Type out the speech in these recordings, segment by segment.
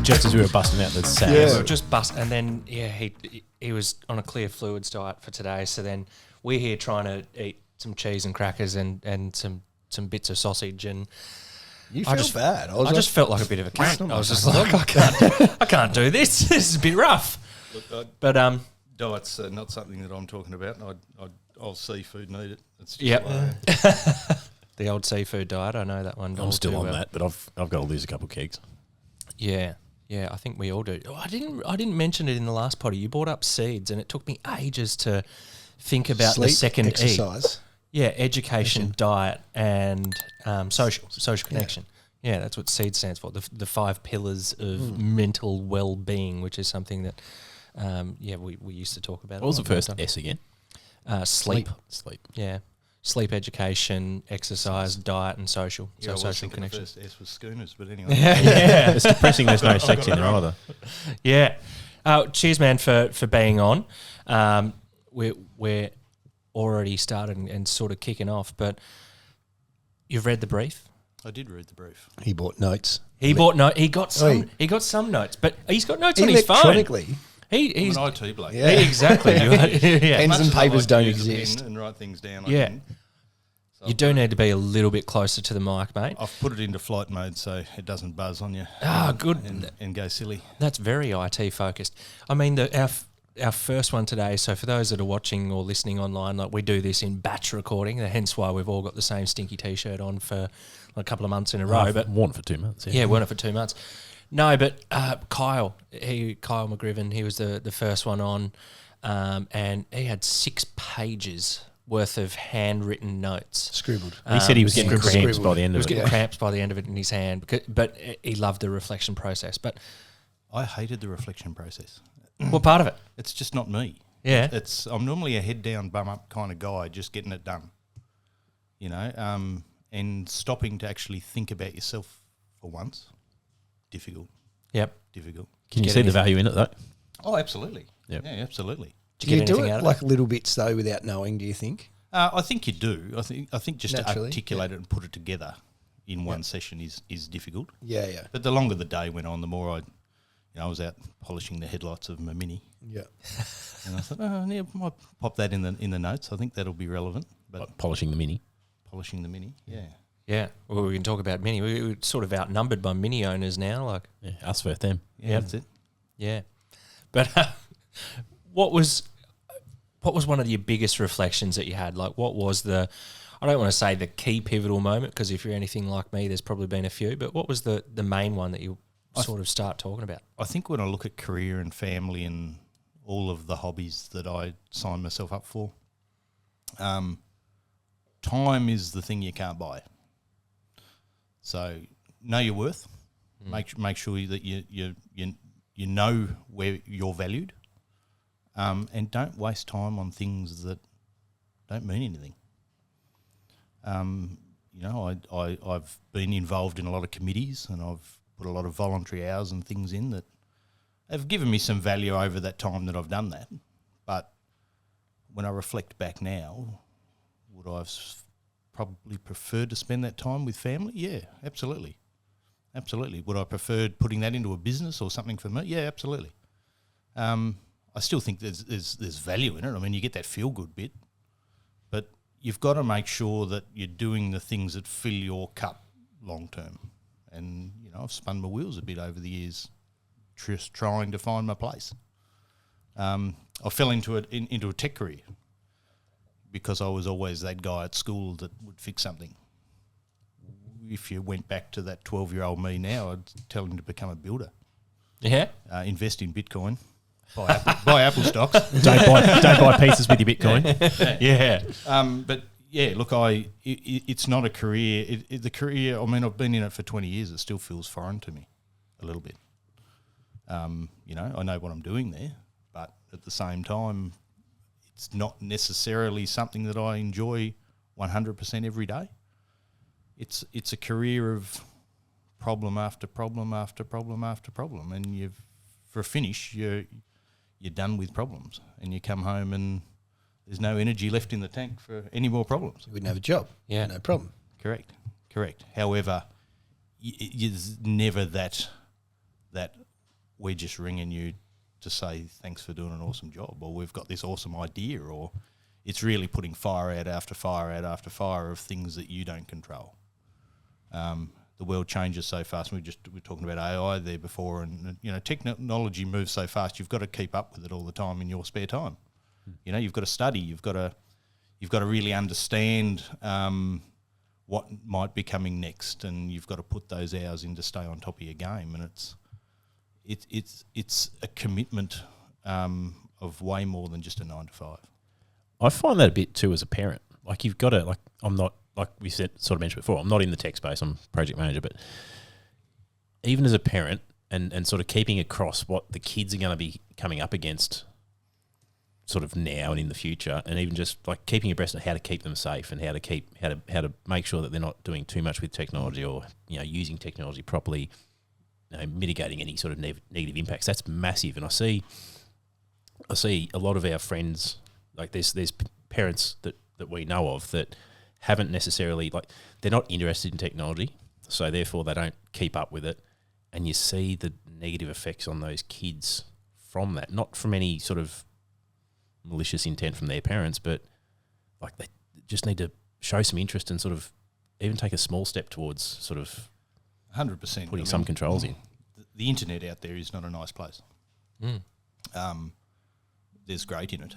just as we were busting out the SADs. Yeah. We were just and then he was on a clear fluids diet for today. So then we're here trying to eat some cheese and crackers and some bits of sausage, and You felt bad. I just felt like a bit of a cunt. I was just like, I can't do this. This is a bit rough. Look, But diet's not something that I'm talking about. I'll seafood and eat it. It's just yep. like, The old seafood diet. I know that one. I'm still on that, but I've got to lose a couple of kegs. Yeah. Yeah, I think we all do. Oh, I didn't mention it in the last potty. You brought up seeds, and it took me ages to think about Sleep, the second exercise. E. Yeah, education, diet, and social connection. Yeah, that's what SEED stands for. The 5 pillars of mental well-being, which is something that we used to talk about. What was the first S again? Sleep. Sleep. Yeah. Sleep, education, exercise, diet, and social. yeah, I was social thinking connection. the first S was schooners, but anyway. Yeah. It's depressing there's no sex in there either. Yeah. Cheers, man, for being on. We're already started and sort of kicking off, but you've read the brief. I did read the brief. He bought notes. He got some notes, but he's got notes on his phone. Electronically. He's I'm an IT bloke. Yeah. exactly. Yeah. Pens Much and as I like papers to don't use a pen exist. and write things down. I Yeah. didn't. So You do need to be a little bit closer to the mic, mate. I've put it into flight mode so it doesn't buzz on you. Good. And go silly. That's very IT focused. I mean, our first one today. So for those that are watching or listening online, like we do this in batch recording, hence why we've all got the same stinky T-shirt on for a couple of months in a row. I've But worn it for 2 months. yeah, worn it for 2 months. No, but Kyle McGriven, he was the first one on, and he had 6 pages worth of handwritten notes. Scribbled. He said he was getting scribbled. cramps by the end He was of it. getting cramps by the end of it in his hand, but he loved the reflection process. But I hated the reflection process. what part of it? It's just not me. Yeah. I'm normally a head down, bum up kind of guy, just getting it done. You know, and stopping to actually think about yourself for once, difficult. Yep. Difficult. Can you Get see the anything? value in it though? Oh, absolutely. Yep. Yeah, absolutely. Did Do you get do anything out it of like little bits though without knowing, do you think? I think you do. I think just Naturally, to articulate it and put it together in one session is difficult. Yeah. But the longer the day went on, the more I was out polishing the headlights of my Mini, Yeah. and I thought, I might pop that in the notes. I think that'll be relevant. But Like polishing the Mini. polishing the Mini, yeah. Yeah. Well, we can talk about Mini. We're sort of outnumbered by Mini owners now. Like, Yeah, us versus them. Yeah, that's it. yeah. But what was one of your biggest reflections that you had? Like, what was I don't want to say the key pivotal moment, because if you're anything like me, there's probably been a few, but what was the main one that you sort of start talking about? I think when I look at career and family and all of the hobbies that I signed myself up for, time is the thing you can't buy. So know your worth. Make sure that you know where you're valued, and don't waste time on things that don't mean anything. I've been involved in a lot of committees, and I've put a lot of voluntary hours and things in that have given me some value over that time that I've done that. But when I reflect back now, would I have probably preferred to spend that time with family? Yeah, absolutely. Absolutely. Would I prefer putting that into a business or something for me? Yeah, absolutely. I still think there's value in it. I mean, you get that feel-good bit, but you've got to make sure that you're doing the things that fill your cup long-term. And, I've spun my wheels a bit over the years just trying to find my place. I fell into a tech career because I was always that guy at school that would fix something. If you went back to that 12-year-old me now, I'd tell him to become a builder. Yeah. Invest in Bitcoin. Buy Apple stocks. Don't buy pieces with your Bitcoin. Yeah. But yeah, look, it's not a career. The career, I mean, I've been in it for 20 years. It still feels foreign to me a little bit. I know what I'm doing there, but at the same time, it's not necessarily something that I enjoy 100% every day. It's a career of problem after problem after problem after problem, and for a finish, you're done with problems, and you come home and there's no energy left in the tank for any more problems. You wouldn't have a job. Yeah. No problem. Correct. However, there's never that we're just ringing you to say thanks for doing an awesome job, or we've got this awesome idea, or it's really putting fire out after fire out after fire of things that you don't control. The world changes so fast. We were talking about AI there before, and technology moves so fast. You've got to keep up with it all the time in your spare time. You've got to study. You've got to really understand what might be coming next, and you've got to put those hours in to stay on top of your game. And it's a commitment of way more than just a 9 to 5. I find that a bit too as a parent. Like you've got to, I'm not, like we sort of mentioned before, I'm not in the tech space, I'm project manager, but even as a parent and sort of keeping across what the kids are going to be coming up against sort of now and in the future, and even just like keeping abreast of how to keep them safe and how to make sure that they're not doing too much with technology, or using technology properly, mitigating any sort of negative impacts. That's massive. And I see a lot of our friends, like there's parents that we know of that haven't necessarily, like, they're not interested in technology, so therefore they don't keep up with it, and you see the negative effects on those kids from that, not from any sort of malicious intent from their parents, but like they just need to show some interest and sort of even take a small step towards sort of 100% putting some controls in. The internet out there is not a nice place. There's great in it,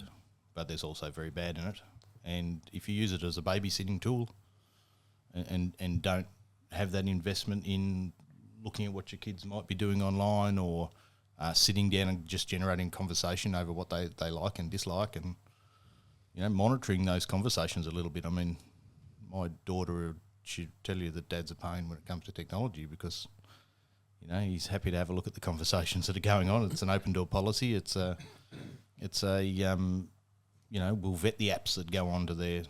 but there's also very bad in it. And if you use it as a babysitting tool and don't have that investment in looking at what your kids might be doing online, or sitting down and just generating conversation over what they like and dislike, and monitoring those conversations a little bit. I mean, my daughter, she'd tell you that dad's a pain when it comes to technology, because he's happy to have a look at the conversations that are going on. It's an open door policy. It's a we'll vet the apps that go onto their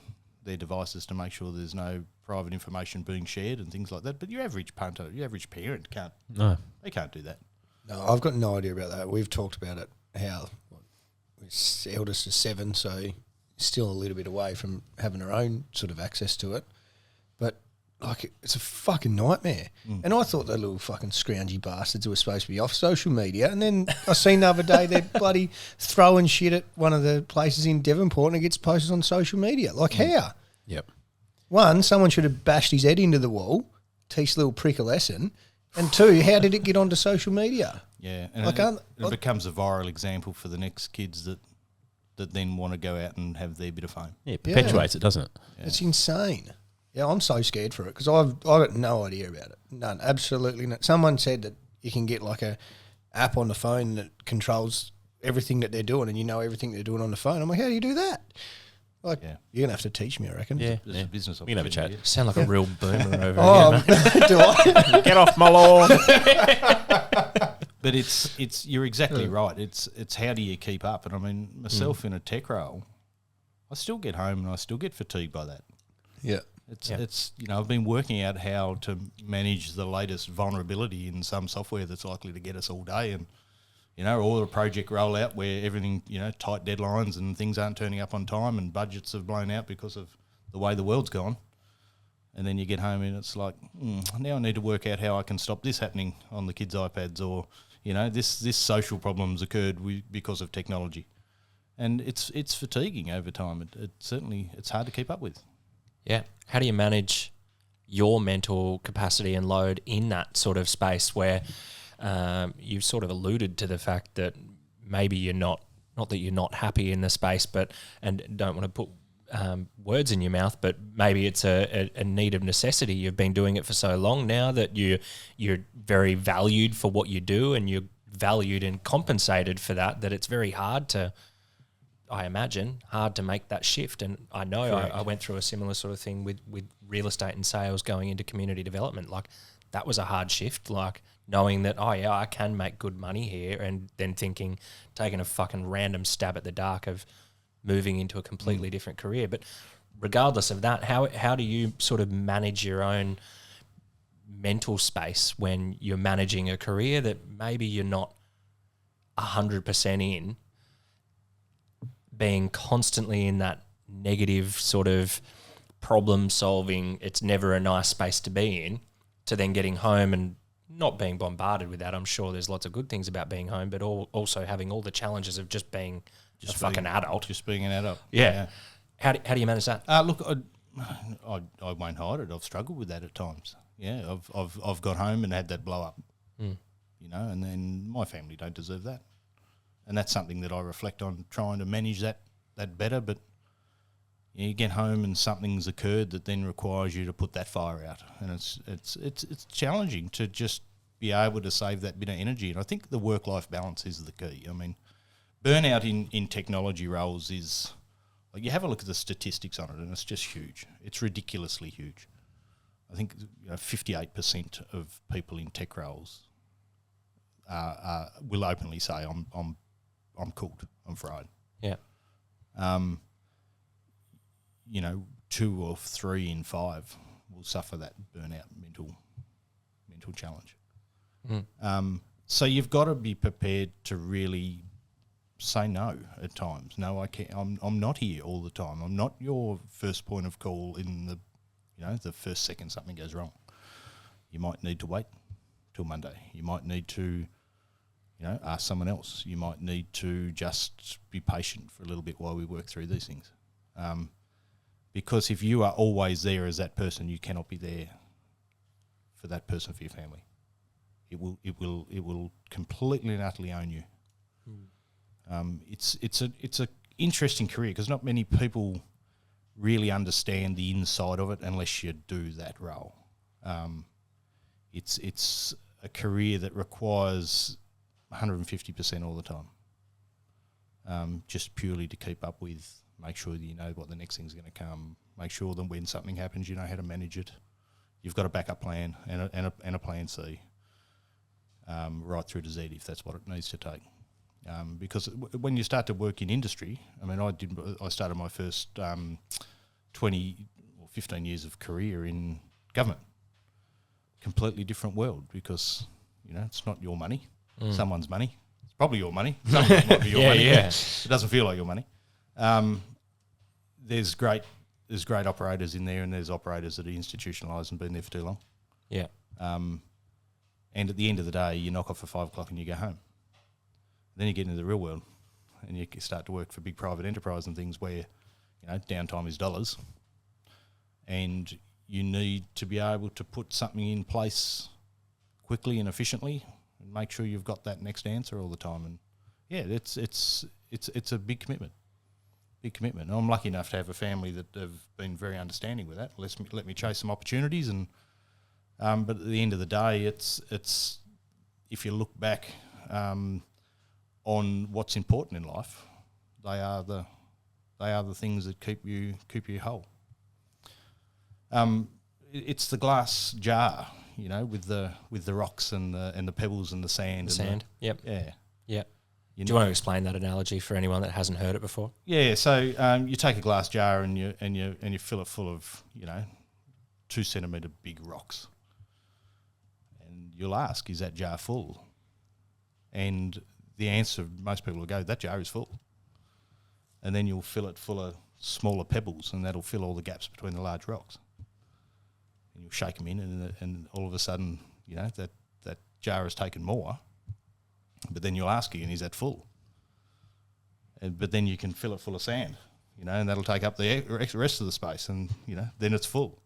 devices to make sure there's no private information being shared and things like that. But your average punter, your average parent can't. No, they can't do that. No, I've got no idea about that. We've talked about it, how his eldest is 7, so still a little bit away from having her own sort of access to it. But like, it's a fucking nightmare. And I thought the little fucking scroungy bastards were supposed to be off social media. And then I seen the other day they're bloody throwing shit at one of the places in Devonport, and it gets posted on social media. Like, how? Yep. One, someone should have bashed his head into the wall, teach the little prick a lesson. And 2, how did it get onto social media? Yeah, and it becomes a viral example for the next kids that then want to go out and have their bit of fame. Yeah, it perpetuates it, doesn't it? Yeah. It's insane. Yeah, I'm so scared for it because I've got no idea about it. None, absolutely none. Someone said that you can get like a app on the phone that controls everything that they're doing, and everything they're doing on the phone. I'm like, how do you do that? Like, you're gonna have to teach me, I reckon. Yeah, There's a business. We can have a chat. Sound like a real boomer over here. Mate. Do I? Get off my lawn. But it's you're exactly right. It's how do you keep up? And I mean, myself in a tech role, I still get home and I still get fatigued by that. Yeah. It's I've been working out how to manage the latest vulnerability in some software that's likely to get us all day, and or a project rollout where everything, tight deadlines and things aren't turning up on time and budgets have blown out because of the way the world's gone. And then you get home and it's like, now I need to work out how I can stop this happening on the kids' iPads, or, this social problem's occurred because of technology. And it's fatiguing over time. It's hard to keep up with. Yeah. How do you manage your mental capacity and load in that sort of space where you've sort of alluded to the fact that maybe you're not that you're not happy in the space, and don't want to put words in your mouth, but maybe it's a need of necessity. You've been doing it for so long now that you're very valued for what you do, and you're valued and compensated for that it's very hard to, I imagine, to make that shift. And I know I went through a similar sort of thing with real estate and sales going into community development. Like, that was a hard shift, like knowing that, I can make good money here, and then taking a fucking random stab at the dark of moving into a completely different career. But regardless of that, how do you sort of manage your own mental space when you're managing a career that maybe you're not 100% in, being constantly in that negative sort of problem solving, it's never a nice space to be in, to then getting home and not being bombarded with that. I'm sure there's lots of good things about being home, but also having all the challenges of just being a fucking adult. Just being an adult. Yeah. How do you manage that? Look, I won't hide it. I've struggled with that at times. Yeah, I've got home and had that blow up. You know, and then my family don't deserve that, and that's something that I reflect on, trying to manage that better. But you get home and something's occurred that then requires you to put that fire out, and it's challenging to just be able to save that bit of energy. And I think the work-life balance is the key. I mean, burnout in technology roles is, like, you have a look at the statistics on it, and it's just huge. It's ridiculously huge. I think 58% of people in tech roles will openly say, "I'm cooked, I'm fried." Yeah. 2 or 3 in 5 will suffer that burnout mental challenge. So you've got to be prepared to really say no at times. No, I can't. I'm not here all the time. I'm not your first point of call in the first second something goes wrong. You might need to wait till Monday. You might need to ask someone else. You might need to just be patient for a little bit while we work through these things. Because if you are always there as that person, you cannot be there for that person, for your family. It will completely and utterly own you. It's a interesting career because not many people really understand the inside of it unless you do that role. It's a career that requires 150% all the time, just purely to keep up with, make sure that you know what the next thing's going to come, make sure that when something happens you know how to manage it. You've got a backup plan and a plan C, right through to Z if that's what it needs to take. Because when you start to work in industry, I mean, I started my first 20 or 15 years of career in government. Completely different world because, it's not your money. Someone's money. It's probably your money. Some of it might be your money. Yeah. It doesn't feel like your money. There's great operators in there, and there's operators that are institutionalised and been there for too long. Yeah. And at the end of the day, you knock off at 5 o'clock and you go home. Then you get into the real world and you start to work for big private enterprise and things where, downtime is dollars. And you need to be able to put something in place quickly and efficiently and make sure you've got that next answer all the time. And yeah, it's a big commitment. Big commitment. And I'm lucky enough to have a family that have been very understanding with that. Let me chase some opportunities, and but at the end of the day, it's if you look back on what's important in life, they are the things that keep you whole. It's the glass jar, with the rocks and the pebbles and the sand. The sand. Yep. Yeah. Yeah. Do you want to explain that analogy for anyone that hasn't heard it before? Yeah. So you take a glass jar and you fill it full of 2 centimetre big rocks, and you'll ask, is that jar full? And the answer, most people will go, that jar is full. And then you'll fill it full of smaller pebbles, and that'll fill all the gaps between the large rocks. And you'll shake them in, and all of a sudden, that jar has taken more. But then you'll ask again, is that full? But then you can fill it full of sand, and that'll take up the rest of the space, and, then it's full.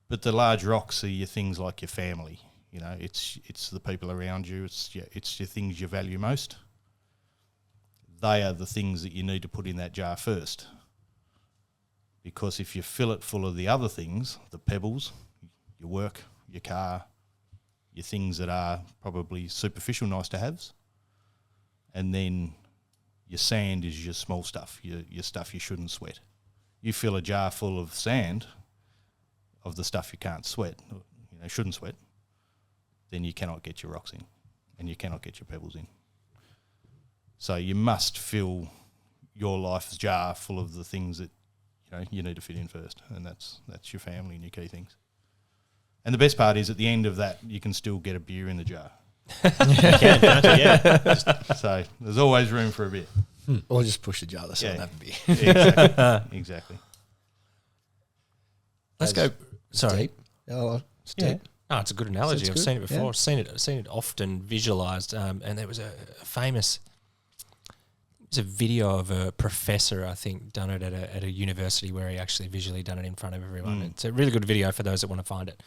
But the large rocks are your things like your family. It's the people around you. It's your things you value most. They are the things that you need to put in that jar first. Because if you fill it full of the other things, the pebbles, your work, your car, your things that are probably superficial nice to haves, and then your sand is your small stuff, your stuff you shouldn't sweat. You fill a jar full of sand, of the stuff you can't sweat, shouldn't sweat, then you cannot get your rocks in, and you cannot get your pebbles in. So you must fill your life's jar full of the things that you need to fit in first, and that's your family and your key things. And the best part is at the end of that, you can still get a beer in the jar. You can, can't you? Yeah. So there's always room for a beer. Or just push the jar aside and have a beer. Exactly. Let's go. Sorry. Deep. Oh, it's Yeah. deep. No, it's a good analogy. That's I've good, seen it before. yeah. I've seen it often visualized. And there was a famous. It was a video of a professor, I think, done it at a university where he actually visually done it in front of everyone. It's a really good video for those that want to find it.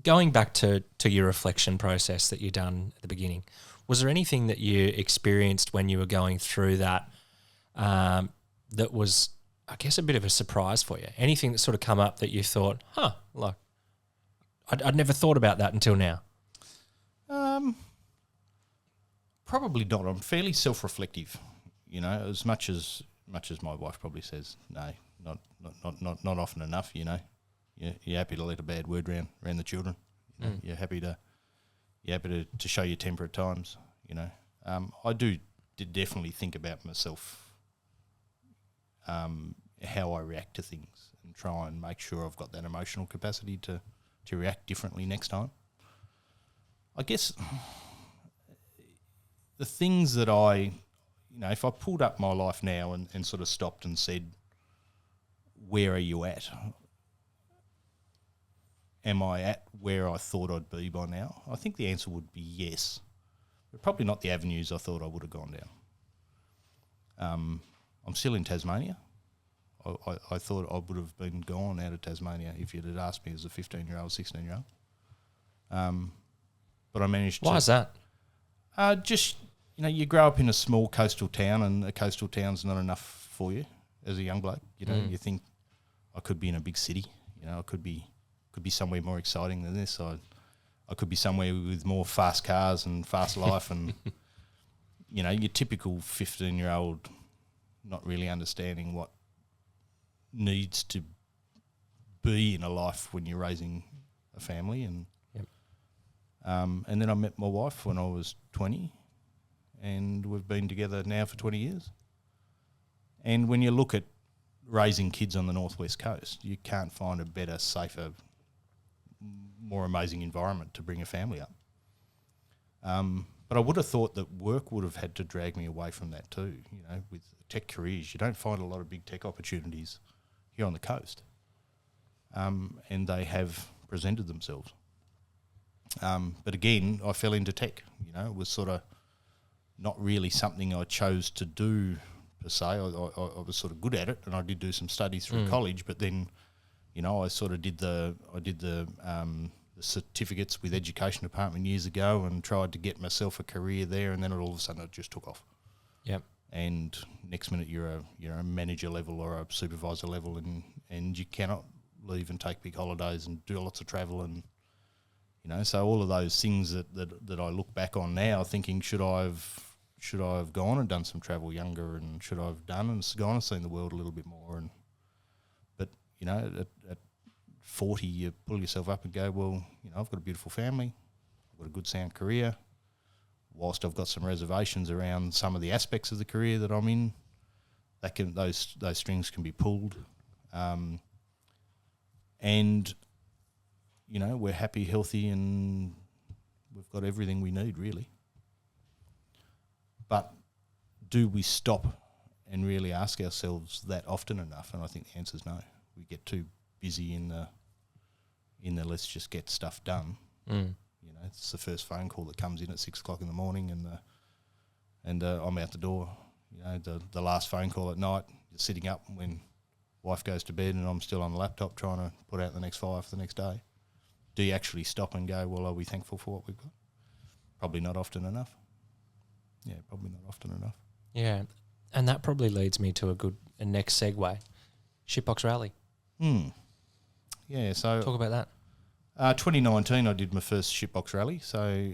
Going back to your reflection process that you done at the beginning, was there anything that you experienced when you were going through that that was, I guess, a bit of a surprise for you? Anything that sort of come up that you thought, like, I'd never thought about that until now? Probably not. I'm fairly self-reflective, as much as my wife probably says, no, not often enough. You're happy to let a bad word round the children. You're happy to show your temper at times. I do definitely think about myself, how I react to things, and try and make sure I've got that emotional capacity to react differently next time. I guess the things that if I pulled up my life now and sort of stopped and said, where are you at? Am I at where I thought I'd be by now? I think the answer would be yes, but probably not the avenues I thought I would have gone down. I'm still in Tasmania. I thought I would have been gone out of Tasmania if you'd had asked me as a 15-year-old, 16-year-old. But I managed to... Why is that? Just, you grow up in a small coastal town, and a coastal town's not enough for you as a young bloke. You think, I could be in a big city. I could be somewhere more exciting than this. I could be somewhere with more fast cars and fast life and, your typical 15-year-old not really understanding what needs to be in a life when you're raising a family. And and then I met my wife when I was 20, and we've been together now for 20 years. And when you look at raising kids on the northwest coast, you can't find a better, safer, more amazing environment to bring a family up. But I would have thought that work would have had to drag me away from that too. With tech careers, you don't find a lot of big tech opportunities here on the coast, and they have presented themselves. But again, I fell into tech. It was sort of not really something I chose to do per se. I was sort of good at it, and I did do some studies through college. But then, I sort of did the certificates with education department years ago, and tried to get myself a career there. And then all of a sudden, it just took off. Yep. And next minute, you're a manager level or a supervisor level, and you cannot leave and take big holidays and do lots of travel and. So all of those things that I look back on now, thinking should I have gone and done some travel younger, and should I have done and gone and seen the world a little bit more, but at 40 you pull yourself up and go, well, I've got a beautiful family, I've got a good sound career. Whilst I've got some reservations around some of the aspects of the career that I'm in, those strings can be pulled, and. We're happy, healthy, and we've got everything we need, really. But do we stop and really ask ourselves that often enough? And I think the answer is no. We get too busy in the let's just get stuff done. It's the first phone call that comes in at 6 o'clock in the morning, and I'm out the door. The last phone call at night, you're sitting up when wife goes to bed, and I'm still on the laptop trying to put out the next fire for the next day. Do you actually stop and go, well, are we thankful for what we've got? Probably not often enough. Yeah, probably not often enough. Yeah, and that probably leads me to a next segue. Shitbox Rally. Yeah, so... Talk about that. 2019 I did my first Shitbox Rally. So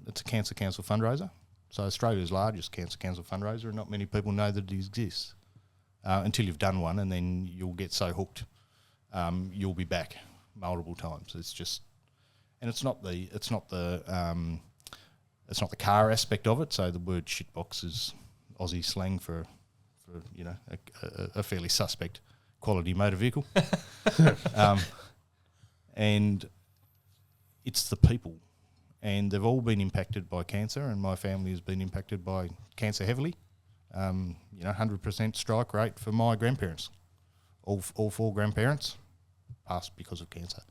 it's a Cancer Council fundraiser. So Australia's largest Cancer Council fundraiser, and not many people know that it exists until you've done one, and then you'll get so hooked you'll be back multiple times. It's just, and it's not the car aspect of it. So the word shitbox is Aussie slang for a fairly suspect quality motor vehicle, and it's the people, and they've all been impacted by cancer, and my family has been impacted by cancer heavily. 100% strike rate for my grandparents, all four grandparents passed because of cancer.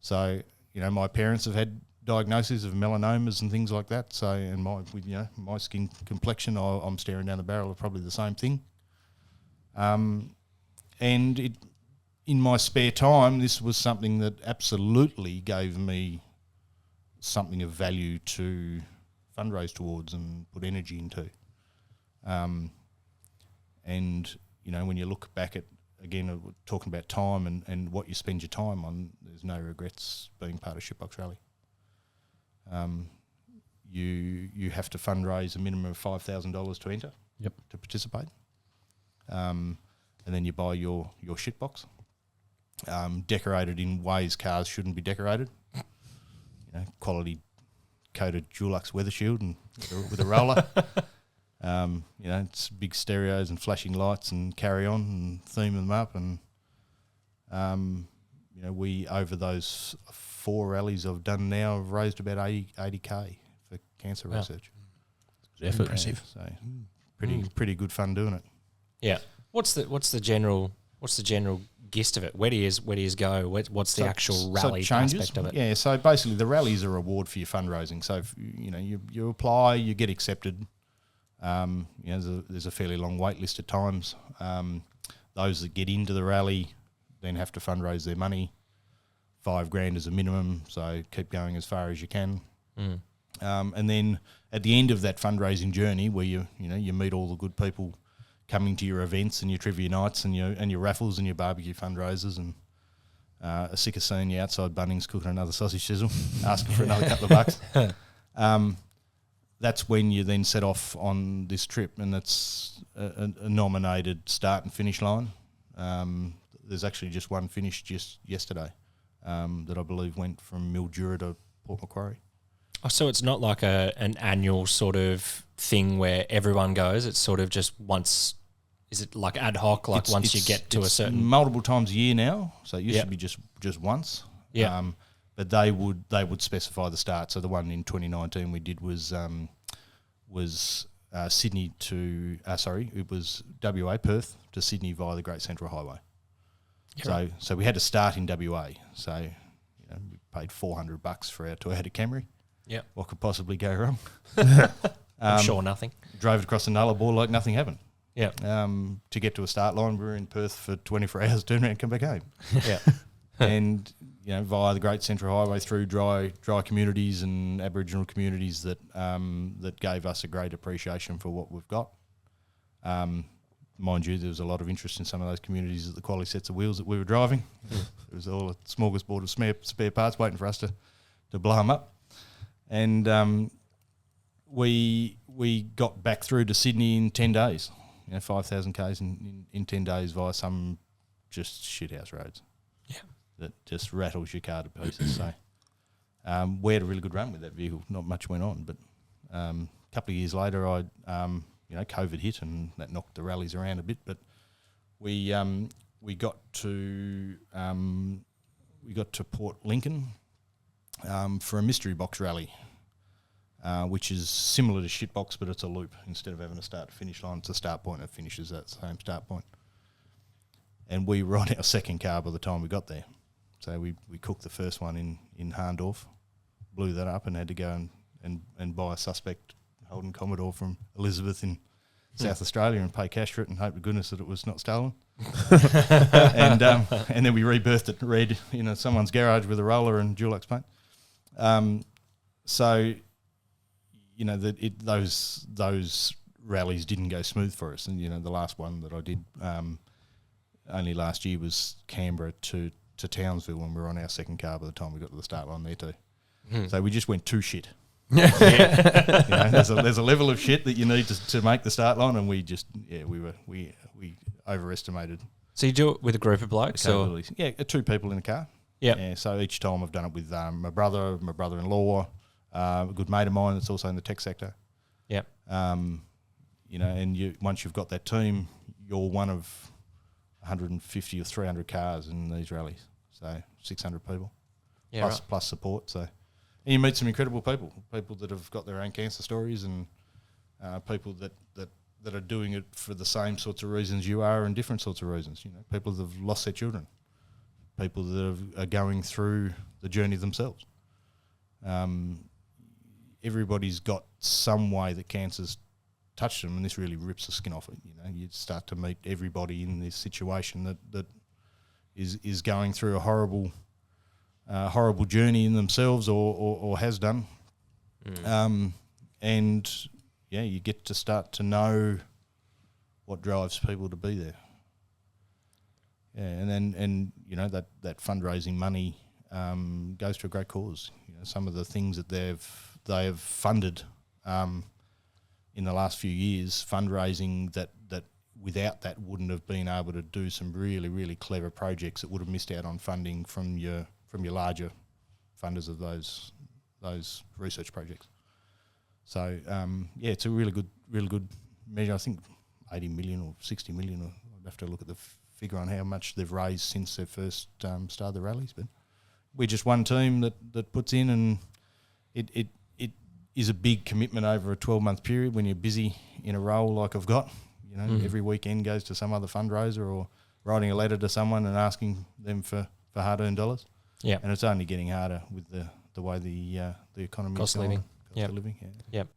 So, my parents have had diagnoses of melanomas and things like that. So, and my skin complexion, I'm staring down the barrel of probably the same thing. And in my spare time, this was something that absolutely gave me something of value to fundraise towards and put energy into. And, when you look back at, again, talking about time and what you spend your time on, there's no regrets being part of Shitbox Rally. You have to fundraise a minimum of $5,000 to enter, to participate. And then you buy your shitbox, decorated in ways cars shouldn't be decorated. Quality coated Dulux weather shield and with a roller. It's big stereos and flashing lights and carry on and theme them up. And, we, over those 4 rallies I've done now, have raised about 80K for cancer research. Impressive. So pretty good fun doing it. Yeah. What's the general gist of it? Where do you go? What's the actual rally aspect of it? Yeah. So basically, the rallies are a reward for your fundraising. So if, you apply, you get accepted. There's a fairly long wait list at times. Those that get into the rally then have to fundraise their money. $5,000 is a minimum, so keep going as far as you can. And then at the end of that fundraising journey, where you meet all the good people coming to your events and your trivia nights and your raffles and your barbecue fundraisers, and are sick of seeing you outside Bunnings cooking another sausage sizzle, asking for another couple of bucks. That's when you then set off on this trip, and that's a nominated start and finish line. There's actually just one finished just yesterday that I believe went from Mildura to Port Macquarie. Oh, so it's not like an annual sort of thing where everyone goes. It's sort of just once. Is it like ad hoc? Like once you get to a certain multiple times a year now. So it used to be just once. Yeah. But they would specify the start. So the one in 2019 we did was Sydney to it was WA Perth to Sydney via the Great Central Highway. Yeah, so we had to start in WA. So we paid $400 for our tour out of Camry. Yeah. What could possibly go wrong? I'm sure nothing. Drove across the Nullarbor like nothing happened. Yeah. To get to a start line, we were in Perth for 24 hours, turn around and come back home. Yeah. And via the Great Central Highway through dry communities and Aboriginal communities that gave us a great appreciation for what we've got. Mind you, there was a lot of interest in some of those communities at the quality sets of wheels that we were driving. It was all a smorgasbord of spare parts waiting for us to blow them up. And we got back through to Sydney in 10 days. 5,000 Ks in 10 days via some just shithouse roads. Yeah. That just rattles your car to pieces. So we had a really good run with that vehicle. Not much went on, but a couple of years later, COVID hit and that knocked the rallies around a bit. But we got to Port Lincoln for a mystery box rally, which is similar to Shitbox, but it's a loop. Instead of having a start to finish line, it's a start point that finishes at the same start point. And we were on our second car by the time we got there. So we cooked the first one in Harndorf, blew that up and had to go and buy a suspect Holden Commodore from Elizabeth in South Australia and pay cash for it and hope to goodness that it was not stolen. and then we rebirthed it red in someone's garage with a roller and Dulux paint. Those rallies didn't go smooth for us. And, the last one that I did only last year was Canberra to Townsville when we were on our second car by the time we got to the start line there too. So we just went too shit. There's a level of shit that you need to make the start line, and we overestimated. So you do it with a group of blokes? Or? Yeah, 2 people in a car. Yep. Yeah. So each time I've done it with my brother-in-law, a good mate of mine that's also in the tech sector. Yeah. And once you've got that team, you're one of 150 or 300 cars in these rallies. So 600 people, plus support. So. And you meet some incredible people that have got their own cancer stories, and people that are doing it for the same sorts of reasons you are and different sorts of reasons. People that have lost their children, people that are going through the journey themselves. Everybody's got some way that cancer's touched them, and this really rips the skin off it. You know, you start to meet everybody in this situation that is going through a horrible journey in themselves or has done. And yeah, you get to start to know what drives people to be there. Yeah, and you know that fundraising money goes to a great cause. You know, some of the things that they have funded in the last few years, fundraising that without that wouldn't have been able to do some really, really clever projects that would have missed out on funding from your larger funders of those research projects. So yeah, it's a really good measure. I think 80 million or 60 million. I'd have to look at the figure on how much they've raised since they first started the rallies. But we're just one team that puts in, and it is a big commitment over a 12-month period when you're busy in a role like I've got. You know, every weekend goes to some other fundraiser or writing a letter to someone and asking them for hard-earned dollars. Yeah, and it's only getting harder with the way the economy cost of living. Cost of living. Yeah. Yep.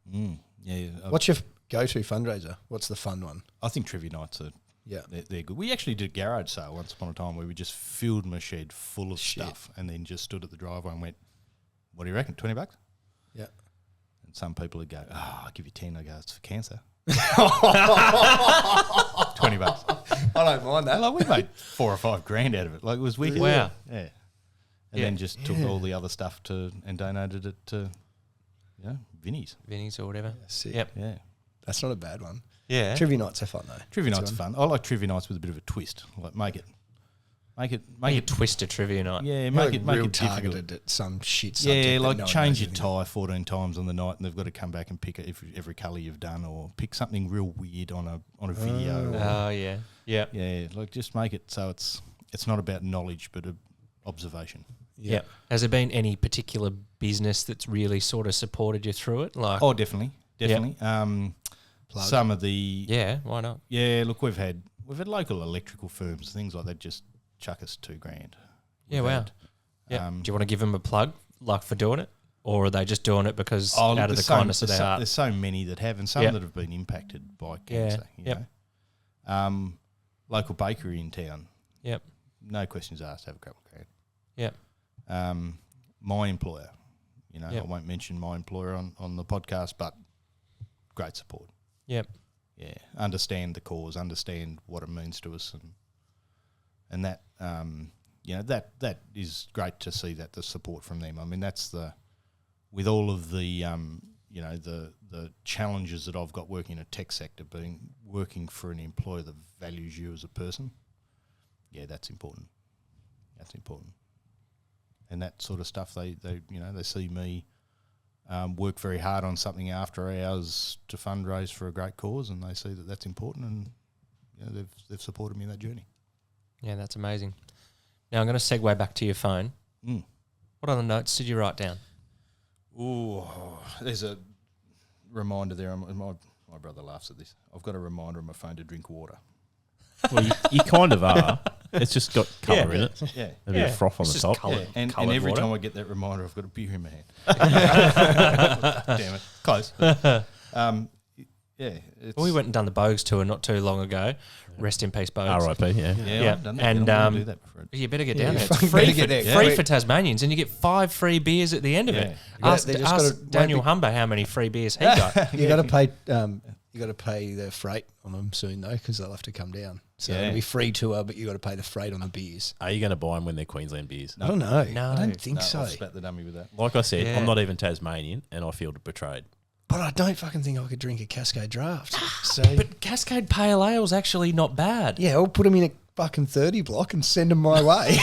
Yeah. What's your go-to fundraiser? What's the fun one? I think Trivia Nights are. Yeah, they're good. We actually did a garage sale once upon a time where we just filled my shed full of stuff and then just stood at the driveway and went, "What do you reckon? $20?" Yeah. And some people would go, "Oh, I'll give you 10." I go, "It's for cancer." $20. I don't mind that. Like, we made 4 or 5 grand out of it. Like, it was wicked. Wow. Yeah. And then just took all the other stuff and donated it to, Vinnie's. Vinnie's or whatever. Sick. Yep. Yeah. That's not a bad one. Yeah. Trivia nights are fun though. Trivia nights are fun. I like trivia nights with a bit of a twist. Like make it twist a trivia night. Yeah, Make it real difficult. targeted at some shit subject. Yeah, that like no one change knows your anything tie 14 times on the night, and they've got to come back and pick it every colour you've done, or pick something real weird on a video. Oh yeah. Yeah. Yeah, like just make it so it's not about knowledge but observation. Yeah. Has there been any particular business that's really sort of supported you through it? Like, Oh, definitely. Plug. Some of the why not? Yeah, look, we've had local electrical firms, things like that, just chuck us $2,000. Yeah, wow. Yeah. Do you want to give them a plug, like for doing it, or are they just doing it because out of the kindness of their heart? There's so many that have, and some that have been impacted by cancer. You know? Local bakery in town. Yep. No questions asked. Have a couple of grand. Yep. My employer. You know, Yep. I won't mention my employer on the podcast, but great support. Yep. Yeah, understand the cause, understand what it means to us, and that that is great to see that the support from them. I mean, that's with all of the the challenges that I've got working in a tech sector, working for an employer that values you as a person. Yeah, that's important. That's important, and that sort of stuff. They see me. Work very hard on something after hours to fundraise for a great cause, and they see that that's important, and they've supported me in that journey. Yeah, that's amazing. Now I'm going to segue back to your phone. What other notes did you write down? Oh, there's a reminder there. My brother laughs at this. I've got a reminder on my phone to drink water. Well, you kind of are. It's just got colour in it. Yeah. A bit of froth on the top. Yeah. And every water. time I get that reminder, I've got a beer in my hand. Damn it. Close. We went and done the Bogues tour not too long ago. Rest in peace, Bogues. R.I.P. Yeah. Yeah, I've done that. And I do that before. you better get down there. fucking It's free, better get there. free Yeah. for Tasmanians, and you get 5 free beers at the end of it. Ask, they just ask gotta- Daniel Humber how many free beers he got. You got to pay. You got to pay the freight on them soon though, because they'll have to come down. So it'll be free tour, but you got to pay the freight on the beers. Are you going to buy them when they're Queensland beers? I don't know. No. I don't think No, so. I'll spat the dummy with that. Like I said, Yeah. I'm not even Tasmanian, and I feel betrayed. But I don't fucking think I could drink a Cascade Draft. So But Cascade Pale Ale's actually not bad. yeah, I'll put them in a fucking 30 block and send them my way.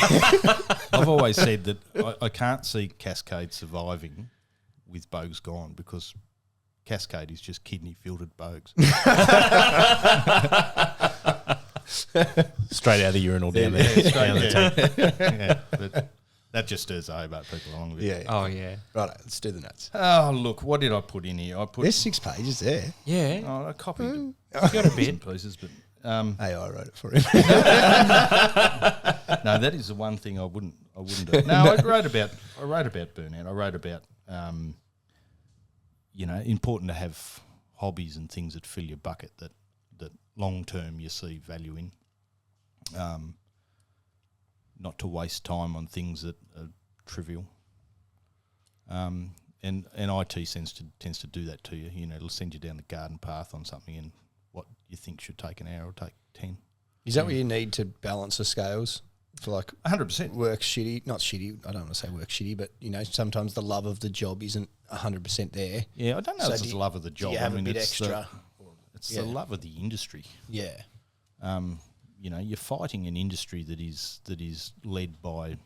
I've always said that I can't see Cascade surviving with Bogues gone, because Cascade is just kidney filtered Bogues. Straight out of the urinal down there. straight down the tank. Yeah, but that just stirs the Hobart people along a bit. yeah. Oh, yeah. Right, let's do the nuts. Oh, look, what did I put in here? I put There's 6 pages there. Yeah. I copied You got a bits bit. and pieces, but Hey, I wrote it for him. No, that is the one thing I wouldn't do. No, I wrote about burnout. I wrote about important to have hobbies and things that fill your bucket that long term you see value in. Not to waste time on things that are trivial. And IT tends to do that to you. It'll send you down the garden path on something, and what you think should take an hour will take 10. Is that what you need to balance the scales? For like 100%. work shitty, not shitty, I don't want to say work shitty, but sometimes the love of the job isn't 100% there. Yeah, I don't know So if it's do the love of the job. Do you have I mean, a bit it's extra? It's the love of the industry. Yeah. You're fighting an industry that is led by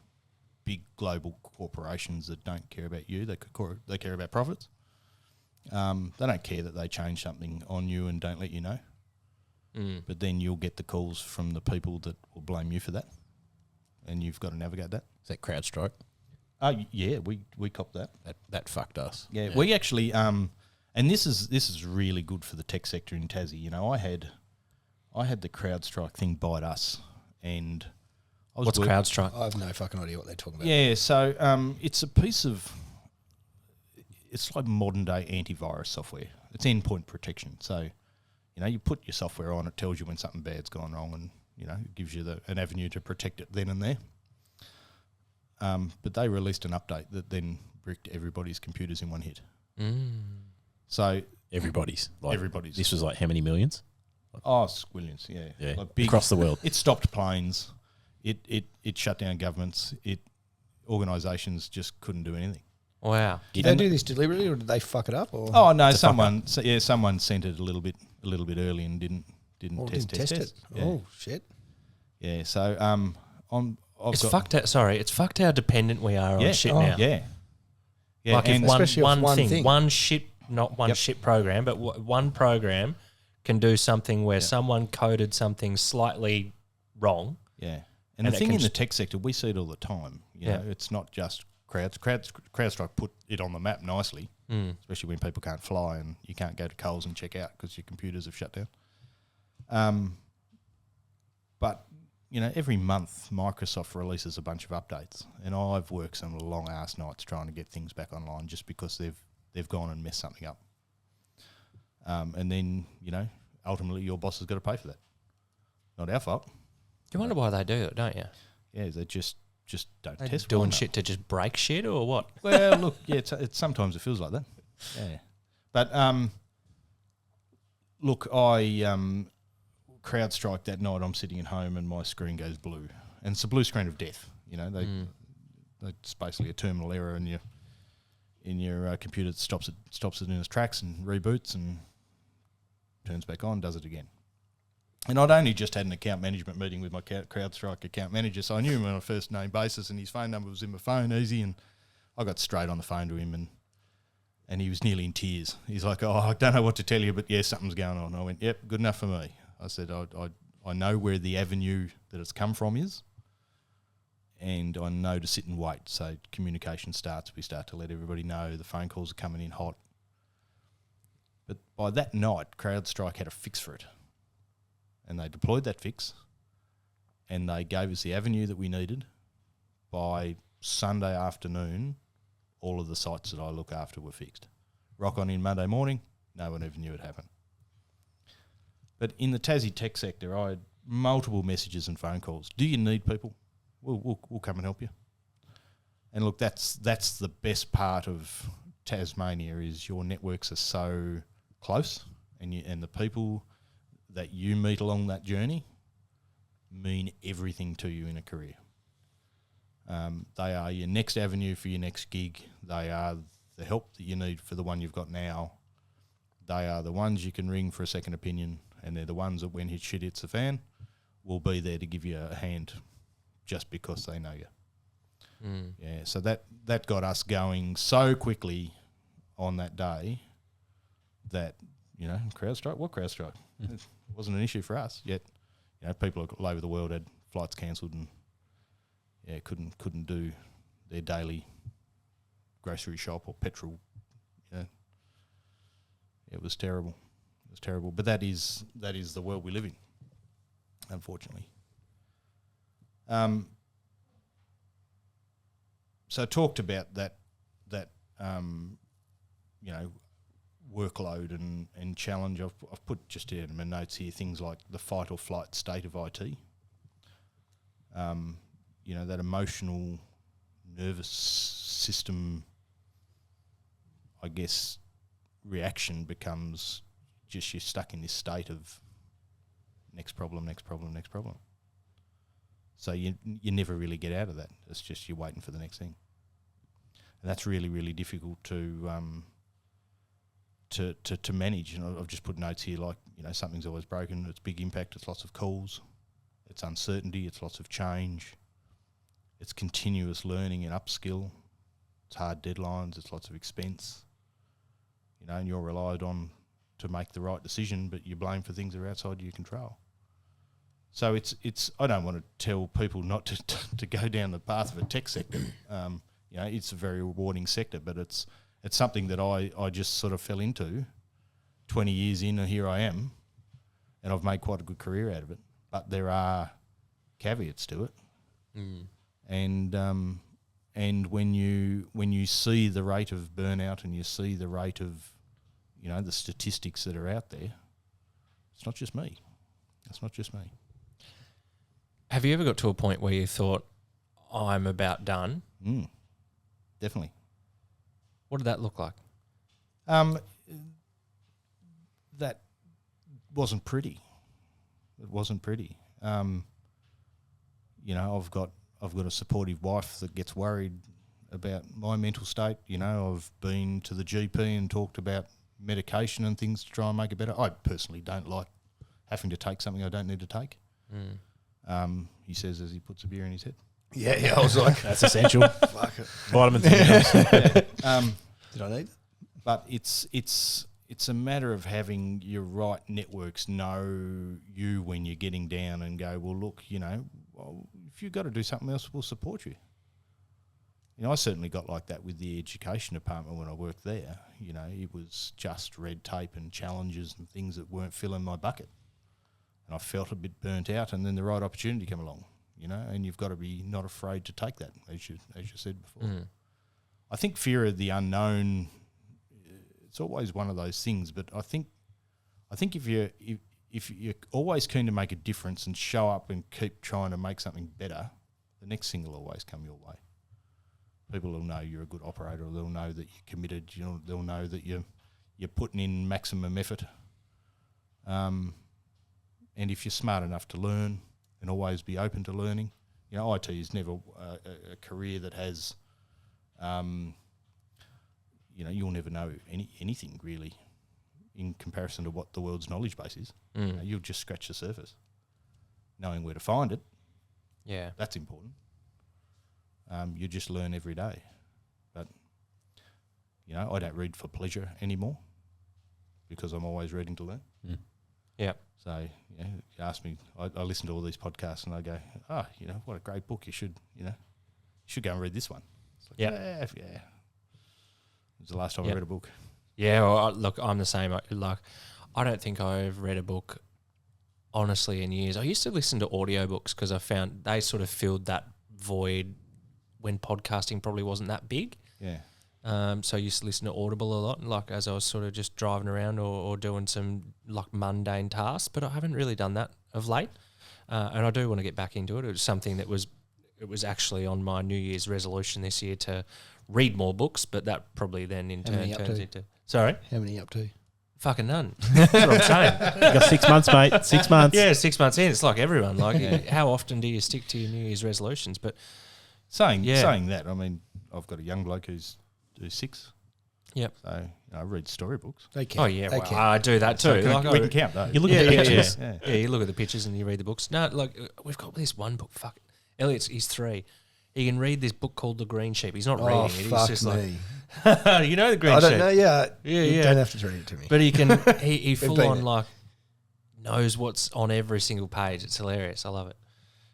big global corporations that don't care about you. They care about profits. They don't care that they change something on you and don't let you know. But then you'll get the calls from the people that will blame you for that, and you've got to navigate that. Is that CrowdStrike? Oh yeah, we copped that. That fucked us. Yeah, we actually and this is really good for the tech sector in Tassie. I had the CrowdStrike thing bite us, and I was What's CrowdStrike? I have no fucking idea what they're talking about. Yeah, so it's a piece of, it's like modern day antivirus software. It's endpoint protection. So, you put your software on, it tells you when something bad's gone wrong, and it gives you an avenue to protect it then and there. But they released an update that then bricked everybody's computers in one hit. So Everybody's. Everybody's. This was like how many millions? Squillions, yeah. Yeah, Like big, across the world. It stopped planes. It shut down governments. Organisations just couldn't do anything. Wow. Did they do this deliberately, or did they fuck it up? Or Oh no, someone sent it a little bit early and didn't test it. Yeah. Oh shit! Yeah, so It's fucked how dependent we are on shit now. Yeah, yeah. Like if and especially one off one thing, thing. one shit, not one shit program, but one program can do something where someone coded something slightly wrong. yeah, And and the it thing can in the tech sector, we see it all the time. You know, Yeah. it's not just CrowdStrike put it on the map nicely, especially when people can't fly and you can't go to Coles and check out because your computers have shut down. But every month Microsoft releases a bunch of updates, and I've worked some long ass nights trying to get things back online just because they've gone and messed something up. And then ultimately your boss has got to pay for that. Not our fault. You wonder why they do it, don't you? Yeah, they just don't They test doing one shit to just break shit or what? Well, look, yeah, it's sometimes it feels like that. Yeah, but look, I CrowdStrike that night. I'm sitting at home and my screen goes blue, and it's a blue screen of death. It's basically a terminal error in your computer that stops it in its tracks and reboots and turns back on, does it again. And I'd only just had an account management meeting with my CrowdStrike account manager, so I knew him on a first name basis, and his phone number was in my phone, easy, and I got straight on the phone to him, and he was nearly in tears. He's like, I don't know what to tell you, but yeah, something's going on. I went, yep, good enough for me. I said, I know where the avenue that it's come from is, and I know to sit and wait. So communication starts. We start to let everybody know the phone calls are coming in hot. But by that night, CrowdStrike had a fix for it. And they deployed that fix, and they gave us the avenue that we needed. By Sunday afternoon, all of the sites that I look after were fixed. Rock on in Monday morning, no one ever knew it happened. But in the Tassie tech sector, I had multiple messages and phone calls. Do you need people? We'll come and help you. And look, that's the best part of Tasmania is your networks are so close, and the people that you meet along that journey mean everything to you in a career. They are your next avenue for your next gig. They are the help that you need for the one you've got now. They are the ones you can ring for a second opinion, and they're the ones that when shit hits the fan will be there to give you a hand just because they know you. Yeah, so that got us going so quickly on that day that, CrowdStrike, what CrowdStrike? It wasn't an issue for us, yet people all over the world had flights cancelled and couldn't do their daily grocery shop or petrol. It was terrible. But that is the world we live in, unfortunately. I talked about that you know, workload and challenge. I've put just in my notes here things like the fight or flight state of IT. You know, that emotional nervous system, I guess, reaction becomes just you're stuck in this state of next problem. So you never really get out of that. It's just you're waiting for the next thing, and that's really, really difficult to manage. You know, I've just put notes here like, you know, something's always broken. It's big impact. It's lots of calls. It's uncertainty. It's lots of change. It's continuous learning and upskill. It's hard deadlines. It's lots of expense. You know, and you're relied on to make the right decision, but you're blamed for things that are outside your control. So it's. I don't want to tell people not to go down the path of a tech sector. You know, it's a very rewarding sector, but it's something that I just sort of fell into 20 years in, and here I am, and I've made quite a good career out of it. But there are caveats to it. And when you see the rate of burnout and you see the rate of, you know, the statistics that are out there, it's not just me. It's not just me. Have you ever got to a point where you thought, I'm about done? Definitely. What did that look like? That wasn't pretty. It wasn't pretty. You know, I've got a supportive wife that gets worried about my mental state. You know, I've been to the GP and talked about medication and things to try and make it better. I personally don't like having to take something I don't need to take. He says as he puts a beer in his head. Yeah, I was like, That's essential. fuck it. Vitamins and minerals. Did I need it? But it's a matter of having your right networks know you when you're getting down and go, well, look, you know, well, if you've got to do something else, we'll support you. You know, I certainly got like that with the education department when I worked there. You know, it was just red tape and challenges and things that weren't filling my bucket. And I felt a bit burnt out, and then the right opportunity came along, you know, and you've got to be not afraid to take that, as you said before. I think fear of the unknown, it's always one of those things, but I think if you're always keen to make a difference and show up and keep trying to make something better, the next thing will always come your way. People will know you're a good operator. They'll know that you're committed. They'll know that you're putting in maximum effort. And if you're smart enough to learn and always be open to learning, you know, IT is never a career that has, you know, you'll never know anything really in comparison to what the world's knowledge base is. You know, you'll just scratch the surface. Knowing where to find it, Yeah. that's important. You just learn every day. But, you know, I don't read for pleasure anymore because I'm always reading to learn. Yeah. So, you know, you ask me, I listen to all these podcasts and I go, you know, what a great book. You should go and read this one. It's like, yeah. It was the last time I read a book. Yeah, well, look, I'm the same. Like, I don't think I've read a book, honestly, in years. I used to listen to audiobooks because I found they sort of filled that void when podcasting probably wasn't that big. Yeah. So I used to listen to Audible a lot, like as I was sort of just driving around or doing some like mundane tasks. But I haven't really done that of late, and I do want to get back into it. It was something that was actually on my New Year's resolution this year to read more books, but that probably then in turn turns into sorry, How many up to? fucking none. That's what I'm saying. You got 6 months, mate. 6 months. Yeah, 6 months in, it's like everyone. Like, how often do you stick to your New Year's resolutions? But Saying that, I mean, I've got a young bloke who's 6. Yep. So, you know, I read storybooks. They count. oh yeah, They well, count. I do that too. So Like, we can count those. You look at the pictures. Yeah, you look at the pictures and you read the books. No, like we've got this one book. Fuck, he's 3. He can read this book called The Green Sheep. He's not Oh, reading it. He's fuck just me. like, you know, The Green I Sheep. don't know. Yeah. Yeah, You yeah. don't have to read it to me. But he can. He full been on it. like knows what's on every single page. It's hilarious. I love it.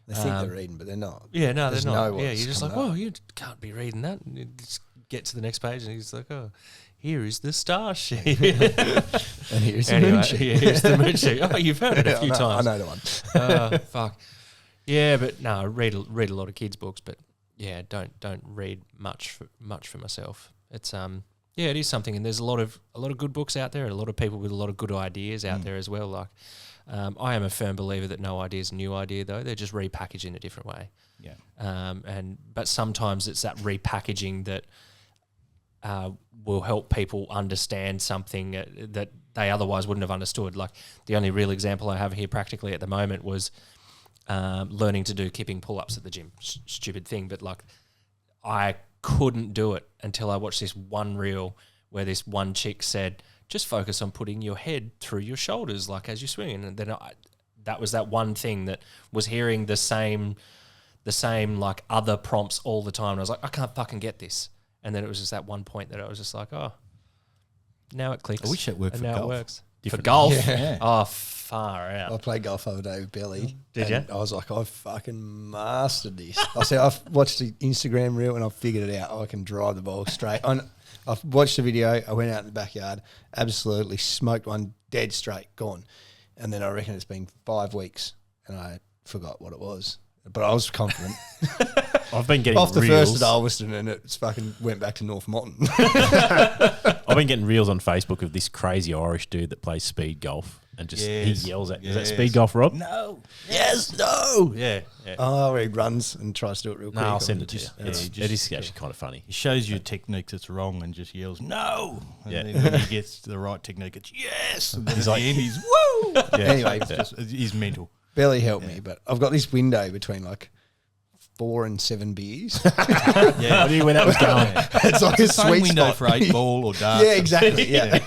They think they're reading, but they're not. Yeah, no, Just they're not. know Yeah, what's you're just like, coming up. well, you can't be reading that. And you just get to the next page, and he's like, oh, here is the star sheep. And here's the Anyway, moon sheep. yeah, here's the moon sheep. Oh, you've heard it a few times. I know the one. Fuck. Yeah, but no, I read a lot of kids' books, but don't read much for myself. It's it is something, and there's a lot of good books out there, and a lot of people with a lot of good ideas out there as well. Like, I am a firm believer that no idea is a new idea, though. They're just repackaged in a different way. Yeah. But sometimes it's that repackaging that will help people understand something that they otherwise wouldn't have understood. Like, the only real example I have here practically at the moment was learning to do kipping pull-ups at the gym. Stupid thing, but like, I couldn't do it until I watched this one reel where this one chick said, just focus on putting your head through your shoulders, like as you swing. And then that was that one thing that was hearing the same like other prompts all the time. And I was like, I can't fucking get this. And then it was just that one point that I was just like, oh, now it clicks. I wish that worked for now golf. It works. Different. For golf? Yeah. Oh, far out. I played golf the other day with Billy. Did and you? I was like, I've fucking mastered this. I said, I've watched the Instagram reel and I've figured it out. I can drive the ball straight. I've watched the video. I went out in the backyard, absolutely smoked one dead straight, gone. And then I reckon it's been 5 weeks and I forgot what it was. But I was confident. I've been getting off the reels. first at Ulverston, and it's fucking went back to North Mountain. I've been getting reels on Facebook of this crazy Irish dude that plays speed golf and just he yells at. Is that speed golf, Rob? No. Yes, no. Yeah. Oh, where he runs and tries to do it real quick. No, I'll send it to you. Yeah, It is actually kind of funny. He shows you a technique that's wrong and just yells, no. And Yeah. then when he gets to the right technique, it's yes. And then He's at like- the end, he's woo. Yeah. Anyway, It's just, he's mental. Barely helped me, but I've got this window between like 4 and 7 beers. I knew where that was going. It's like a Same sweet window spot. for 8 ball or darts. Yeah, exactly. Yeah.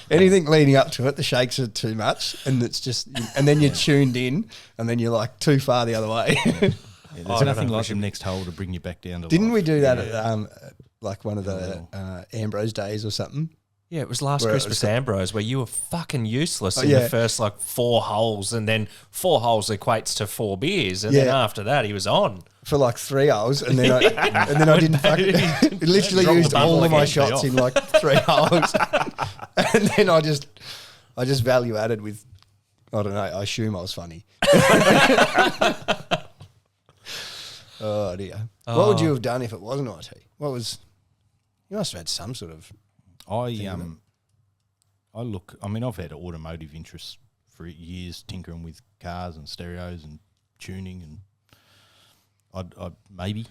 Anything leading up to it, the shakes are too much, and it's just, and then you're tuned in, and then you're like too far the other way. Yeah, there's nothing like the next hole to bring you back down to Didn't life. we do that at like one of the Ambrose days or something? Yeah, it was last Where it was Christmas Ambrose where you were fucking useless in yeah. the first like 4 holes, and then 4 holes equates to 4 beers, and then Yeah. after that he was on. For like 3 hours, and then I didn't fucking literally Drop the used ball all of my again. shots in like 3 holes, and then I just value added with, I don't know, I assume I was funny. Oh dear, what would you have done if it wasn't IT? You must have had some sort of. I've had automotive interests for years, tinkering with cars and stereos and tuning, and I'd maybe,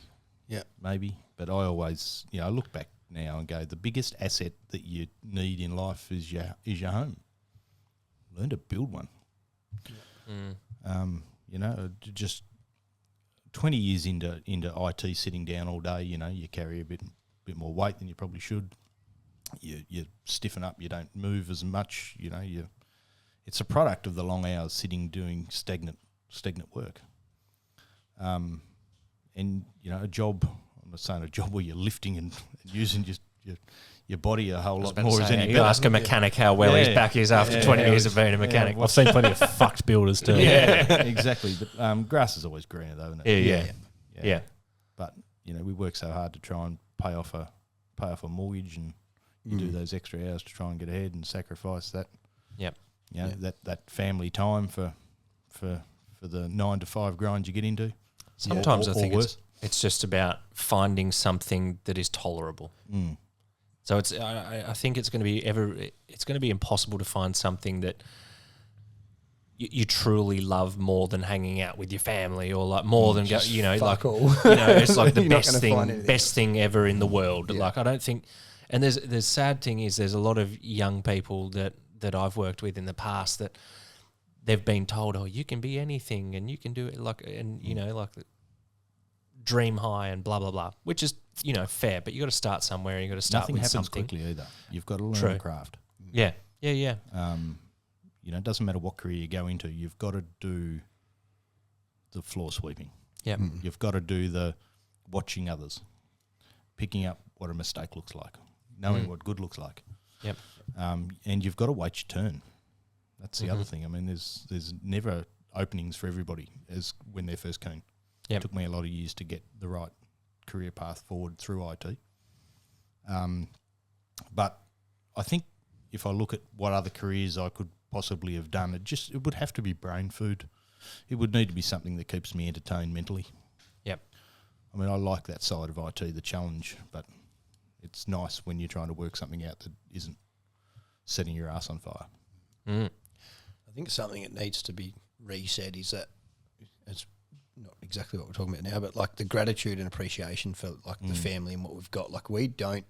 but I always, I look back now and go, the biggest asset that you need in life is your home. Learn to build one. Just 20 years into IT, sitting down all day, you carry a bit more weight than you probably should. You stiffen up, you don't move as much, it's a product of the long hours sitting doing stagnant work. And a job, I'm not saying a job where you're lifting and using just your body a whole lot more is any You better. ask a mechanic how well his back is after 20 years of being a mechanic. I've seen plenty of fucked builders too. Yeah. Exactly. But grass is always greener though, isn't it? Yeah. But we work so hard to try and pay off a mortgage, and you do those extra hours to try and get ahead and sacrifice that. Yep. That family time for the 9 to 5 grind you get into. Sometimes Or I think worse. it's just about finding something that is tolerable. Mm. So I think it's going to be impossible to find something that you truly love more than hanging out with your family, or like more than fuck all. it's like the You're not gonna find anything best thing ever in the world. Yeah. Like, I don't think, and there's sad thing is there's a lot of young people that I've worked with in the past that they've been told, oh, you can be anything and you can do it, like, and like dream high and blah blah blah, which is fair, but you got to start somewhere. You got to start Nothing with happens something. quickly either. You've got to learn True. the craft. Yeah. It doesn't matter what career you go into. You've got to do the floor sweeping. Yeah. You've got to do the watching others, picking up what a mistake looks like, knowing what good looks like. Yep. And you've got to wait your turn. That's the other thing. I mean, there's never openings for everybody as when they're first keen. Yep. It took me a lot of years to get the right career path forward through IT. But I think if I look at what other careers I could possibly have done, it would have to be brain food. It would need to be something that keeps me entertained mentally. Yep. I mean, I like that side of IT, the challenge, but it's nice when you're trying to work something out that isn't setting your ass on fire. Mm. I think something that needs to be reset is that it's not exactly what we're talking about now, but like the gratitude and appreciation for like the family and what we've got. Like we don't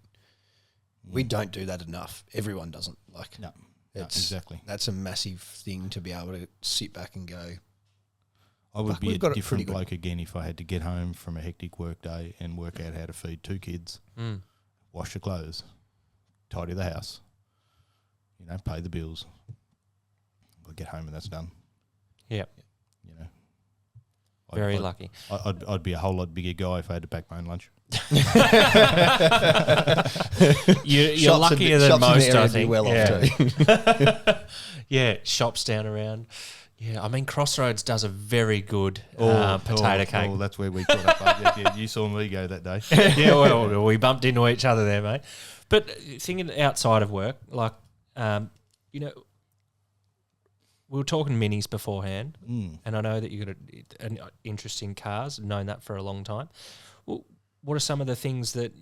do that enough. Everyone doesn't. Like No, exactly. That's a massive thing to be able to sit back and go. I would Fuck, be we've a got it different pretty good. bloke again if I had to get home from a hectic work day and work out how to feed 2 kids, wash the clothes, tidy the house, pay the bills. I get home and that's done. Yep. I'd- lucky. I'd be a whole lot bigger guy if I had to pack my own lunch. You're Shops luckier in- than shops in most, the area I do think. well yeah. off too. Yeah, shops down around. Yeah, I mean, Crossroads does a very good potato cake. Oh, that's where we caught up. Yeah, you saw me go that day. Yeah, well, we bumped into each other there, mate. But thinking outside of work, like, we were talking minis beforehand, and I know that you got an interest in cars, known that for a long time. Well, what are some of the things that,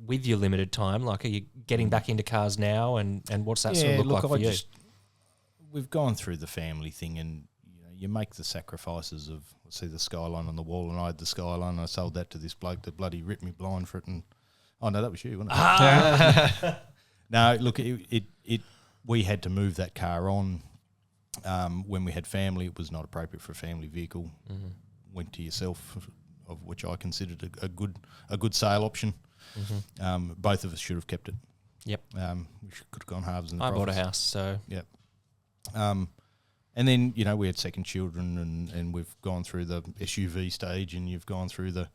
with your limited time, like, are you getting back into cars now, and what's that sort of look like for you? We've gone through the family thing, and you make the sacrifices of, let's see, the Skyline on the wall, and I had the Skyline, and I sold that to this bloke that bloody ripped me blind for it, and oh no, that was you, wasn't it? No, look, we had to move that car on. When we had family, it was not appropriate for a family vehicle. Went to yourself, of which I considered a good sale option. Both of us should have kept it. Yep. We could have gone halves in the I bought a profits. house, so Yep. And then, we had second children, and we've gone through the SUV stage, and you've gone through the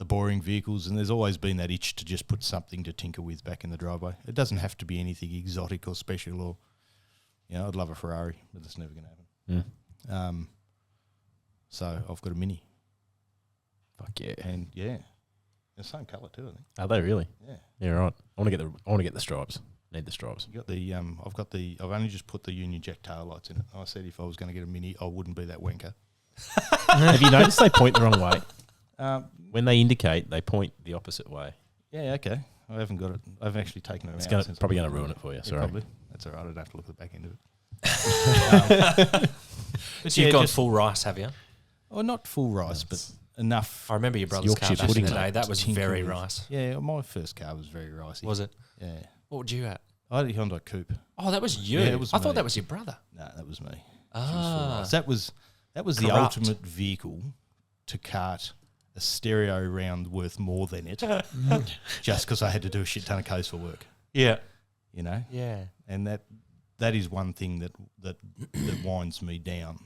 boring vehicles, and there's always been that itch to just put something to tinker with back in the driveway. It doesn't have to be anything exotic or special, or, I'd love a Ferrari, but that's never going to happen. So I've got a Mini. Fuck yeah. And, yeah, the same colour too, I think. Are they really? Yeah. Yeah, right. I want to get the stripes. Need the stripes. You got the I've only just put the Union Jack taillights in it. I said if I was going to get a Mini, I wouldn't be that wanker. Have you noticed they point the wrong way? When They indicate, they point the opposite way. Yeah, okay. I haven't got it. I've actually taken it It's out. since probably I- going to ruin it for you. Yeah, Sorry. probably. That's all right. I don't have to look at the back end of it. But so you've gone full rice, have you? Well, not full rice, but enough. I remember your brother's car Yorkshire back in pudding, the mate. day. That was Tinker very with- rice. Yeah, my first car was very ricey. Was it? Yeah. What would you at? I had a Hyundai Coupe. Oh, that was you. Yeah, it was I thought me. that was your brother. No, that was me. She Ah. was full rice. That was the Corrupt. ultimate vehicle to cart a stereo round worth more than it, just because I had to do a shit ton of codes for work. Yeah. Yeah. And that is one thing that winds me down,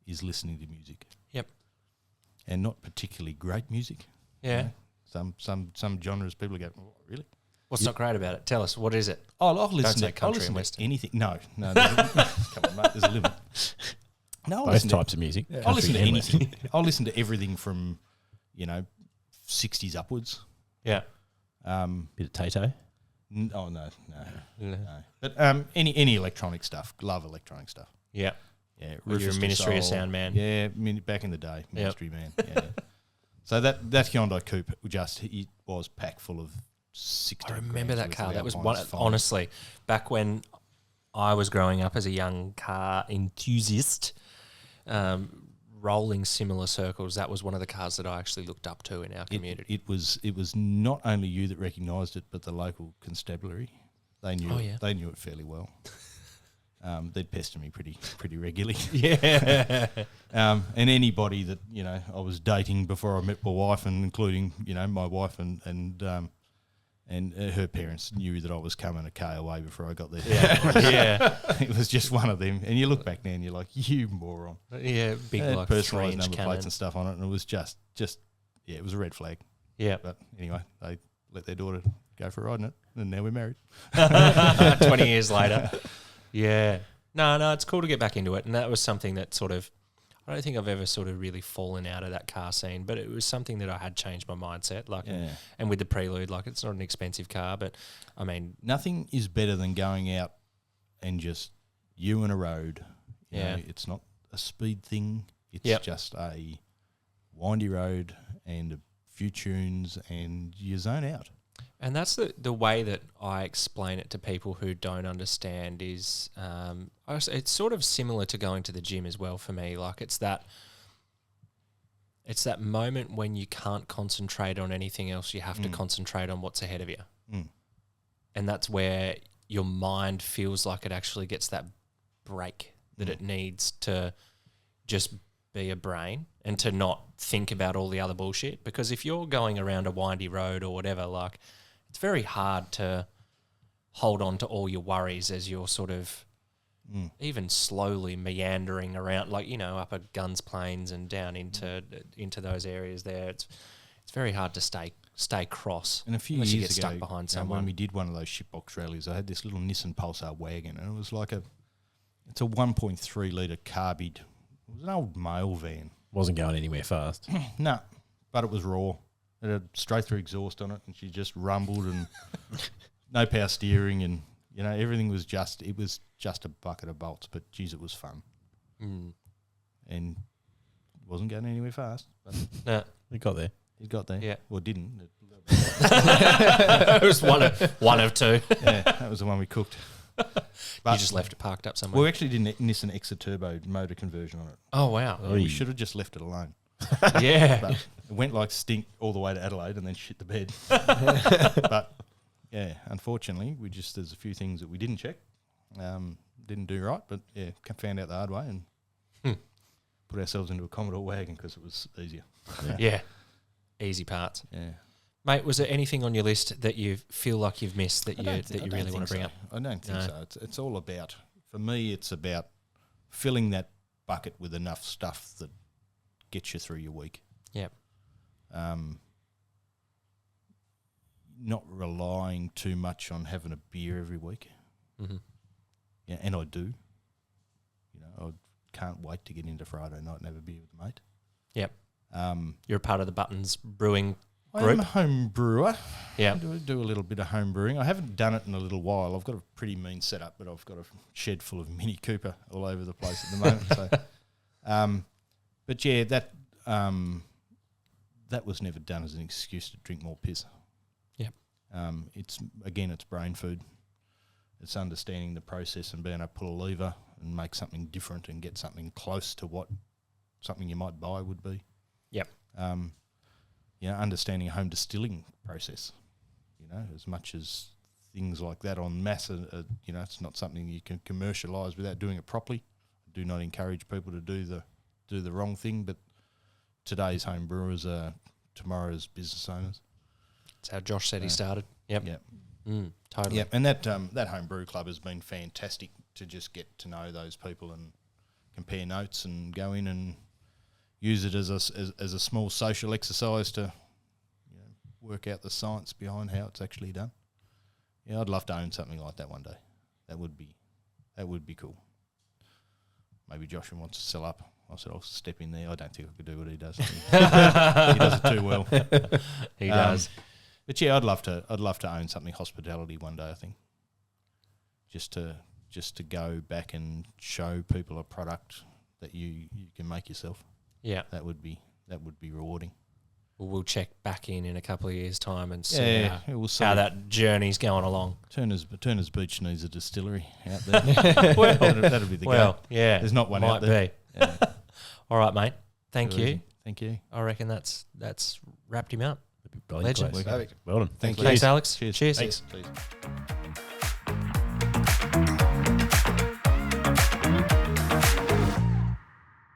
is listening to music. Yep. And not particularly great music. Yeah. Some genres people go, oh, really? What's not great about it? Tell us, what is it? I'll listen say to country listen and to western. anything. No. Come on, mate. There's a limit. No, I'll Both listen to, types of music. I'll listen to country and anything. western. I'll listen to everything from 60s upwards. Yeah. Bit of Tay-Tay. No. But any electronic stuff. Love electronic stuff. Yeah. Yeah, With your Rufus Ministry of Soul. Sound man. Yeah, back in the day, Ministry man. Yeah. So that Hyundai Coupe it was packed full of 60. I remember that car. That was one. Honestly, back when I was growing up as a young car enthusiast, rolling similar circles, that was one of the cars that I actually looked up to in our community. It was not only you that recognised it, but the local constabulary. They knew They knew it fairly well. They'd pester me pretty regularly. Yeah. And anybody that I was dating before I met my wife, and including my wife and her parents knew that I was coming a K away before I got there. Yeah. It was just one of them. And you look back now and you're like, you moron. Yeah. Big It had like personalised 3-inch number cannon. plates and stuff on it, and it was just it was a red flag. Yeah. But anyway, they let their daughter go for a ride in it, and now we're married. 20 years later. Yeah. No, it's cool to get back into it. And that was something that sort of, I don't think I've ever sort of really fallen out of that car scene, but it was something that I had changed my mindset. Like, Yeah. and with the Prelude, like, it's not an expensive car, but I mean, Nothing is better than going out and just you and a road. You Yeah. know, it's not a speed thing. It's Yep. just a windy road and a few tunes, and you zone out. And that's the way that I explain it to people who don't understand is it's sort of similar to going to the gym as well for me. Like it's that moment when you can't concentrate on anything else. You have to concentrate on what's ahead of you. Mm. And that's where your mind feels like it actually gets that break that it needs to just be a brain and to not think about all the other bullshit. Because if you're going around a windy road or whatever, like, it's very hard to hold on to all your worries as you're sort of even slowly meandering around, like, you know, up at Guns Plains and down into those areas there. It's very hard to stay cross. And a few unless years you get ago, stuck behind someone. when we did one of those shitbox rallies, I had this little Nissan Pulsar wagon, and it was like it's a 1.3 litre carbide. It was an old mail van. Wasn't going anywhere fast. No, but it was raw. It had straight through exhaust on it, and she just rumbled, and no power steering, and you know everything was just a bucket of bolts. But geez, it was fun, and it wasn't going anywhere fast. But No. We got there. it got there. Yeah. Well, it didn't. It was one of two. Yeah, that was the one we cooked. But You just left it parked up somewhere. we actually did a Nissan Exa Turbo motor conversion on it. Oh, wow. We should have just left it alone. Yeah. But it went like stink all the way to Adelaide and then shit the bed. But yeah, unfortunately, there's a few things that we didn't check, didn't do right, but yeah, found out the hard way and put ourselves into a Commodore wagon because it was easier. Yeah. Easy parts. Yeah. Mate, was there anything on your list that you feel like you've missed that I you don't really want to bring so. up? I don't think No. so. It's all about, for me, it's about filling that bucket with enough stuff that gets you through your week. Yep. Not relying too much on having a beer every week. Mm-hmm. Yeah, and I do. You know, I can't wait to get into Friday night and have a beer with a mate. Yep. Um, You're a part of the Buttons Brewing I group. am a home brewer. Yeah. I do a little bit of home brewing. I haven't done it in a little while. I've got a pretty mean setup, but I've got a shed full of Mini Cooper all over the place at the moment. So, but yeah, that was never done as an excuse to drink more piss. Yep. It's brain food. It's understanding the process and being able to pull a lever and make something different and get something close to what something you might buy would be. Yep. You know, understanding a home distilling process, you know, as much as things like that en masse, you know, it's not something you can commercialise without doing it properly. I do not encourage people to do the wrong thing, but today's home brewers are tomorrow's business owners. That's how Josh said he started. Yep. Yep. Totally. Yep. And that home brew club has been fantastic to just get to know those people and compare notes and go in and use it as a small social exercise to, you know, work out the science behind how it's actually done. Yeah, I'd love to own something like that one day. That would be cool. Maybe Joshua wants to sell up. I said I'll step in there. I don't think I could do what he does. He does it too well. He does. But yeah, I'd love to own something hospitality one day. I think just to go back and show people a product that you can make yourself. Yeah. That would be rewarding. Well, we'll check back in a couple of years' time and see we'll see. how that journey's going along. Turner's Beach needs a distillery out there. Well, that'll be the go. Yeah. There's not one might out there. be. Yeah. All right, mate. Thank you. Thank you. I reckon that's wrapped him up. Brilliant. Legend. Class. Perfect. Well done. Thank you. Thanks, Alex. Cheers. Cheers. Cheers.